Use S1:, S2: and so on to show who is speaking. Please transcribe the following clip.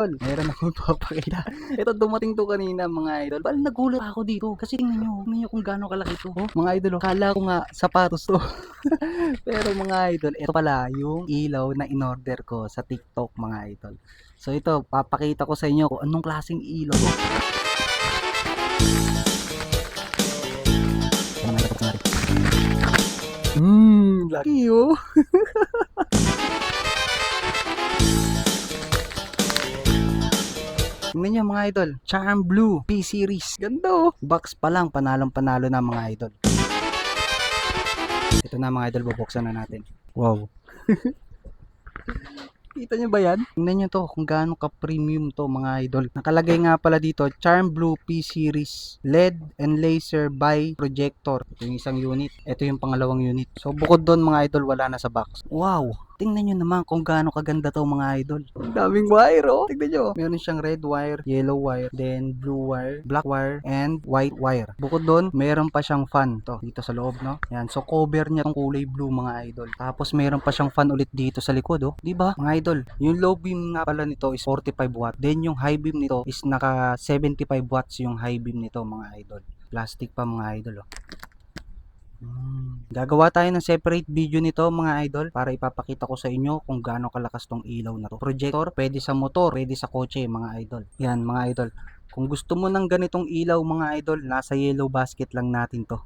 S1: Tol, meron akong papakita. Ito dumating to kanina mga idol. Bal nagulat ako dito kasi tingnan niyo kung gaano kalaki to. Oh, mga idol, oh, kala ko nga sapatos to. Pero mga idol, ito pala yung ilaw na in-order ko sa TikTok mga idol. So ito, papakita ko sa inyo kung anong klaseng ilaw to. Laki oh. Tingnan nyo mga idol, Charm Blue P-Series. Ganda oh. Box pa lang, panalong panalo na mga idol. Ito na mga idol, bubuksan na natin. Wow. Kita nyo ba yan? Tingnan nyo to kung gaano ka-premium to mga idol. Nakalagay nga pala dito, Charm Blue P-Series LED and Laser by Projector. Ito yung isang unit. Ito yung pangalawang unit. So bukod doon mga idol, wala na sa box. Wow! Tingnan nyo naman kung gaano kaganda to mga idol. Ang daming wire oh. Tingnan nyo. Meron siyang red wire, yellow wire, then blue wire, black wire, and white wire. Bukod doon, meron pa siyang fan. To, dito sa loob, no? Yan. So cover niya tong kulay blue mga idol. Tapos meron pa siyang fan ulit dito sa likod oh. Di ba? Mga idol, yung low beam nga pala nito is 45 watt. Then yung high beam nito is naka 75 watts yung high beam nito mga idol. Plastic pa mga idol oh. Gagawa tayo ng separate video nito mga idol para ipapakita ko sa inyo kung gaano kalakas tong ilaw na to. Projector, pwede sa motor, pwede sa kotse mga idol. Yan mga idol. Kung gusto mo ng ganitong ilaw mga idol, nasa yellow basket lang natin to.